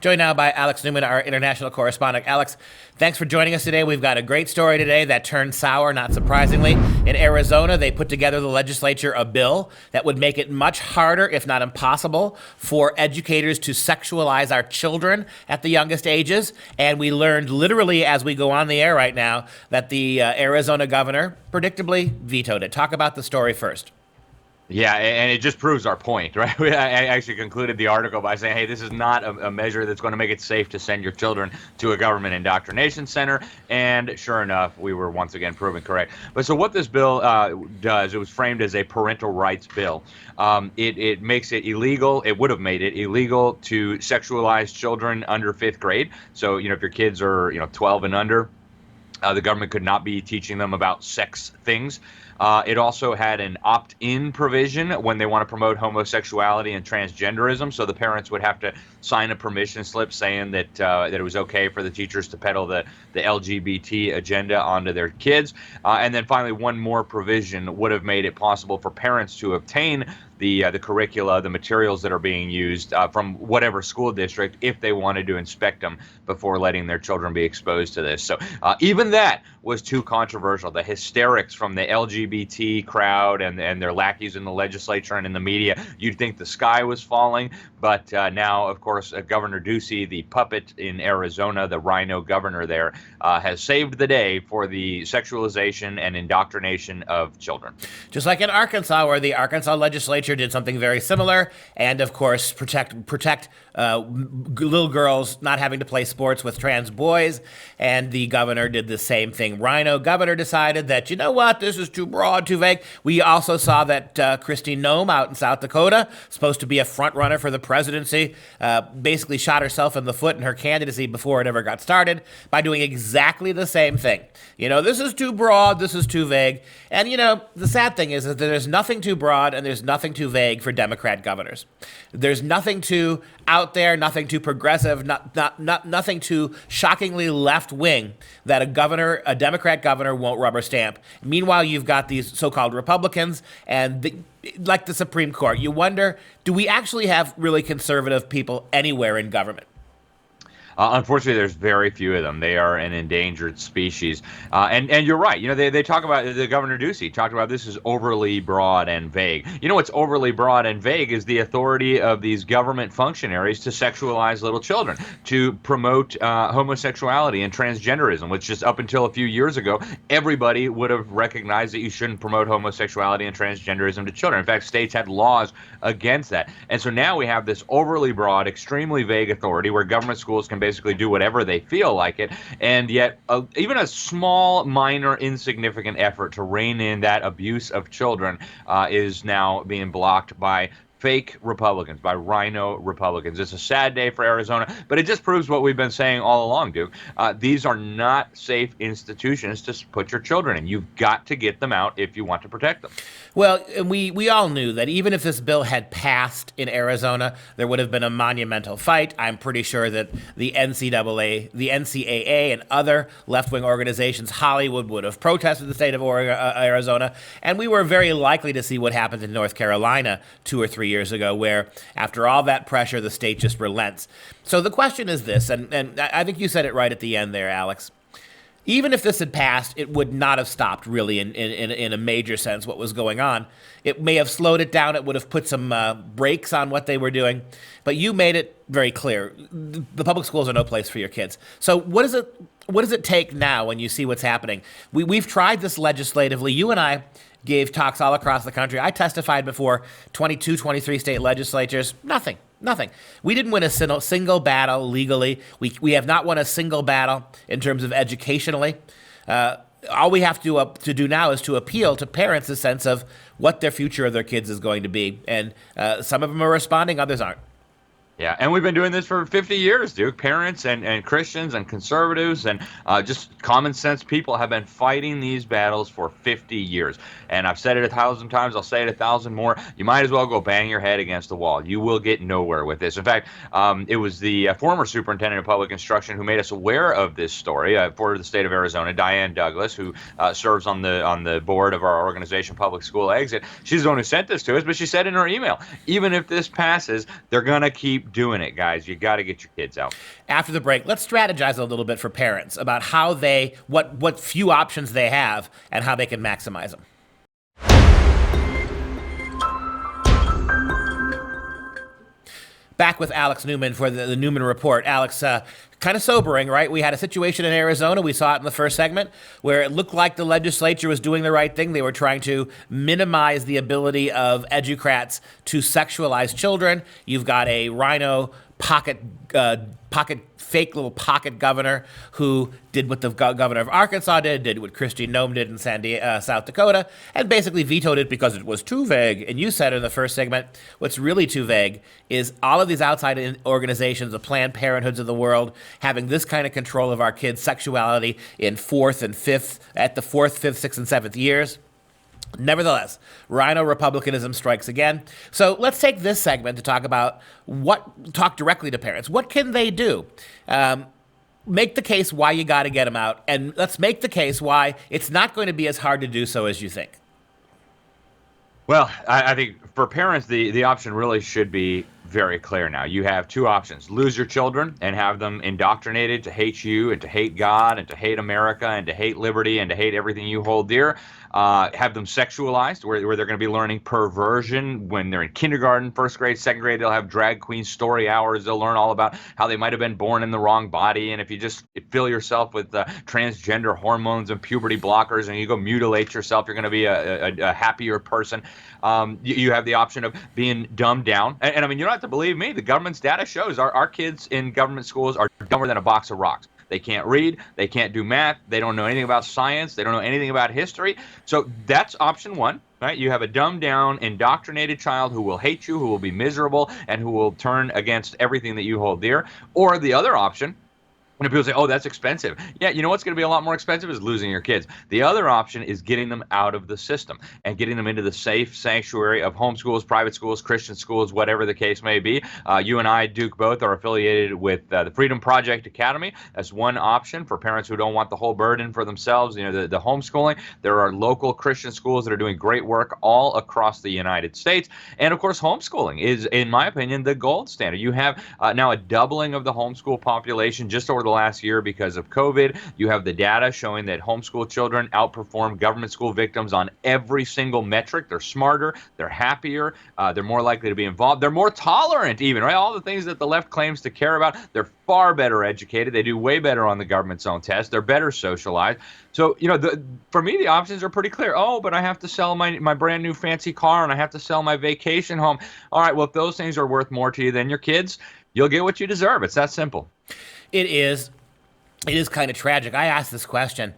Joined now by Alex Newman, our international correspondent. Alex, thanks for joining us today. We've got a great story today that turned sour, not surprisingly. In Arizona, they put together, the legislature, a bill that would make it much harder, if not impossible, for educators to sexualize our children at the youngest ages. And we learned literally as we go on the air right now that the Arizona governor predictably vetoed it. Talk about the story first. Yeah, and it just proves our point, right? I actually concluded the article by saying, hey, this is not a measure that's going to make it safe to send your children to a government indoctrination center. And sure enough, we were once again proven correct. But so what this bill does, it was framed as a parental rights bill. It makes it illegal. It would have made it illegal to sexualize children under 5th grade. So, if your kids are, 12 and under, the government could not be teaching them about sex things. It also had an opt-in provision when they want to promote homosexuality and transgenderism. So the parents would have to sign a permission slip saying that it was okay for the teachers to peddle the LGBT agenda onto their kids. And then finally, one more provision would have made it possible for parents to obtain the curricula, the materials that are being used from whatever school district, if they wanted to inspect them before letting their children be exposed to this. So even that was too controversial. The hysterics from the LGBT crowd and their lackeys in the legislature and in the media, you'd think the sky was falling. But now, of course, Governor Ducey, the puppet in Arizona, the rhino governor there, has saved the day for the sexualization and indoctrination of children. Just like in Arkansas, where the Arkansas legislature did something very similar, and of course protect little girls not having to play sports with trans boys, and the governor did the same thing. Rhino governor decided that, you know what, this is too broad, too vague. We also saw that Kristi Noem out in South Dakota, supposed to be a front runner for the presidency, basically shot herself in the foot in her candidacy before it ever got started by doing exactly the same thing. This is too broad, this is too vague. And, the sad thing is that there's nothing too broad and there's nothing too vague for Democrat governors. There's nothing too out there, nothing too progressive, nothing too shockingly left-wing that a Democrat governor won't rubber stamp. Meanwhile, you've got these so-called Republicans and like the Supreme Court. You wonder, do we actually have really conservative people anywhere in government? Unfortunately, there's very few of them. They are an endangered species. And you're right. They talk about, the Governor Ducey talked about this is overly broad and vague. What's overly broad and vague is the authority of these government functionaries to sexualize little children, to promote homosexuality and transgenderism, which just up until a few years ago, everybody would have recognized that you shouldn't promote homosexuality and transgenderism to children. In fact, states had laws against that. And so now we have this overly broad, extremely vague authority where government schools can basically do whatever they feel like it, and yet even a small, minor, insignificant effort to rein in that abuse of children is now being blocked by fake Republicans, by rhino Republicans. It's a sad day for Arizona, but it just proves what we've been saying all along, Duke. These are not safe institutions to put your children in. You've got to get them out if you want to protect them. Well, we all knew that even if this bill had passed in Arizona, there would have been a monumental fight. I'm pretty sure that the NCAA, and other left-wing organizations, Hollywood, would have protested the state of Arizona, and we were very likely to see what happened in North Carolina 2 or 3 years ago, where after all that pressure, the state just relents. So the question is this, and I think you said it right at the end there, Alex. Even if this had passed, it would not have stopped, really, in a major sense, what was going on. It may have slowed it down. It would have put some brakes on what they were doing. But you made it very clear. The public schools are no place for your kids. So what does it take now when you see what's happening? We've tried this legislatively. You and I gave talks all across the country. I testified before 22, 23 state legislatures. Nothing. We didn't win a single battle legally. We have not won a single battle in terms of educationally. All we have to do now is to appeal to parents a sense of what their future of their kids is going to be. And some of them are responding, others aren't. Yeah, and we've been doing this for 50 years, Duke. Parents and Christians and conservatives and just common sense people have been fighting these battles for 50 years. And I've said it 1,000 times. I'll say it 1,000 more. You might as well go bang your head against the wall. You will get nowhere with this. In fact, it was the former superintendent of public instruction who made us aware of this story for the state of Arizona, Diane Douglas, who serves on the board of our organization, Public School Exit. She's the one who sent this to us, but she said in her email, even if this passes, they're going to keep keep doing it, guys. You got to get your kids out. After the break, let's strategize a little bit for parents about how what few options they have and how they can maximize them. Back with Alex Newman for the Newman Report. Alex, kind of sobering, right? We had a situation in Arizona, we saw it in the first segment, where it looked like the legislature was doing the right thing. They were trying to minimize the ability of educrats to sexualize children. You've got a rhino fake little pocket governor who did what the governor of Arkansas did what Kristi Noem did in South Dakota, and basically vetoed it because it was too vague. And you said in the first segment, what's really too vague is all of these outside organizations, the Planned Parenthoods of the world, having this kind of control of our kids' sexuality in fourth, fifth, 6th, and 7th years. Nevertheless, rhino republicanism strikes again. So let's take this segment to talk directly to parents. What can they do? Make the case why you got to get them out, and let's make the case why it's not going to be as hard to do so as you think. Well, I think for parents, the option really should be very clear now. You have two options: lose your children and have them indoctrinated to hate you and to hate God and to hate America and to hate liberty and to hate everything you hold dear. Have them sexualized, where they're going to be learning perversion when they're in kindergarten, first grade, second grade. They'll have drag queen story hours. They'll learn all about how they might have been born in the wrong body. And if you just fill yourself with transgender hormones and puberty blockers and you go mutilate yourself, you're going to be a happier person. You have the option of being dumbed down. And I mean, you don't have to believe me. The government's data shows our kids in government schools are dumber than a box of rocks. They can't read. They can't do math. They don't know anything about science. They don't know anything about history. So that's option one, right? You have a dumbed down, indoctrinated child who will hate you, who will be miserable, and who will turn against everything that you hold dear. Or the other option, when people say, oh, that's expensive. Yeah, you know what's going to be a lot more expensive is losing your kids. The other option is getting them out of the system and getting them into the safe sanctuary of homeschools, private schools, Christian schools, whatever the case may be. You and I, Duke, both are affiliated with the FreedomProject Academy. That's one option for parents who don't want the whole burden for themselves, the homeschooling. There are local Christian schools that are doing great work all across the United States. And of course, homeschooling is, in my opinion, the gold standard. You have now a doubling of the homeschool population just over the last year because of COVID. You have the data showing that homeschool children outperform government school victims on every single metric. They're smarter, they're happier, they're more likely to be involved, they're more tolerant even, right? All the things that the left claims to care about, they're far better educated, they do way better on the government's own test, they're better socialized. So, for me, the options are pretty clear. Oh, but I have to sell my brand new fancy car and I have to sell my vacation home. All right, well, if those things are worth more to you than your kids, you'll get what you deserve. It's that simple. It is kind of tragic. I asked this question.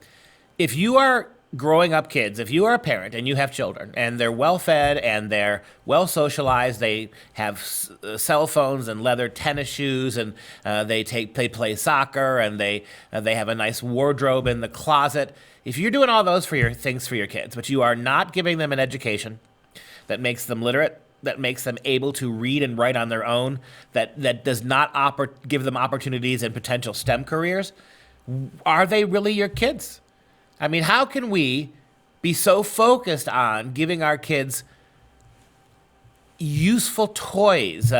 If you are growing up kids, if you are a parent and you have children and they're well fed and they're well socialized, they have cell phones and leather tennis shoes and they play soccer and they have a nice wardrobe in the closet. If you're doing all those things for your kids, but you are not giving them an education that makes them literate, that makes them able to read and write on their own, that does not give them opportunities in potential STEM careers, are they really your kids? I mean, how can we be so focused on giving our kids useful toys,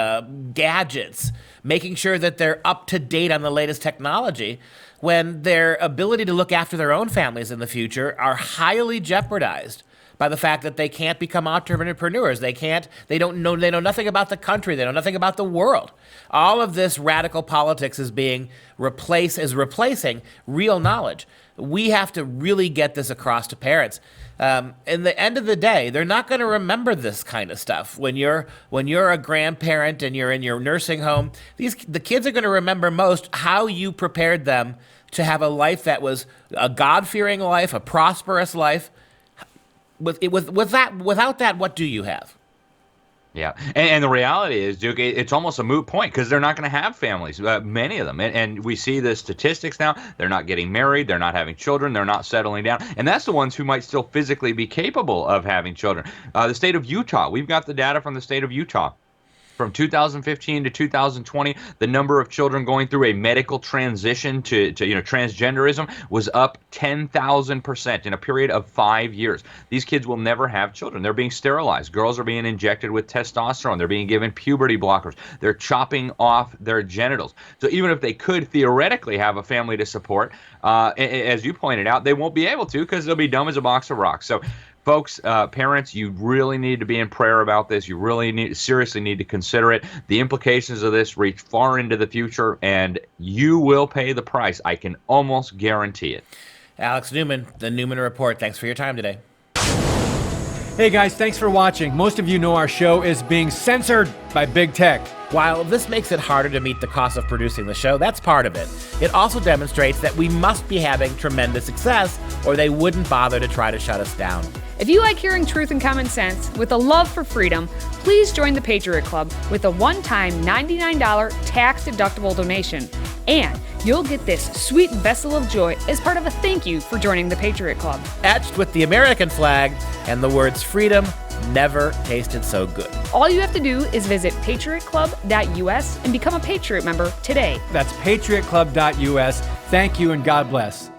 gadgets, making sure that they're up to date on the latest technology, when their ability to look after their own families in the future are highly jeopardized by the fact that they can't become entrepreneurs. They know nothing about the country. They know nothing about the world. All of this radical politics is replacing real knowledge. We have to really get this across to parents. In the end of the day, they're not going to remember this kind of stuff. When you're a grandparent and you're in your nursing home, the kids are going to remember most how you prepared them to have a life that was a God-fearing life, a prosperous life. Without that, what do you have? Yeah, and the reality is, Duke, it's almost a moot point because they're not going to have families, many of them. And we see the statistics now. They're not getting married. They're not having children. They're not settling down. And that's the ones who might still physically be capable of having children. The state of Utah, we've got the data from the state of Utah. From 2015 to 2020, the number of children going through a medical transition to transgenderism was up 10,000% in a period of 5 years. These kids will never have children. They're being sterilized. Girls are being injected with testosterone. They're being given puberty blockers. They're chopping off their genitals. So even if they could theoretically have a family to support, as you pointed out, they won't be able to because they'll be dumb as a box of rocks. So folks, parents, you really need to be in prayer about this. You really seriously need to consider it. The implications of this reach far into the future, and you will pay the price. I can almost guarantee it. Alex Newman, The Newman Report. Thanks for your time today. Hey guys, thanks for watching. Most of you know our show is being censored by big tech. While this makes it harder to meet the cost of producing the show, that's part of it. It also demonstrates that we must be having tremendous success, or they wouldn't bother to try to shut us down. If you like hearing truth and common sense with a love for freedom, please join the Patriot Club with a one-time $99 tax-deductible donation. And you'll get this sweet vessel of joy as part of a thank you for joining the Patriot Club. Etched with the American flag and the words freedom never tasted so good. All you have to do is visit patriotclub.us and become a Patriot member today. That's patriotclub.us. Thank you and God bless.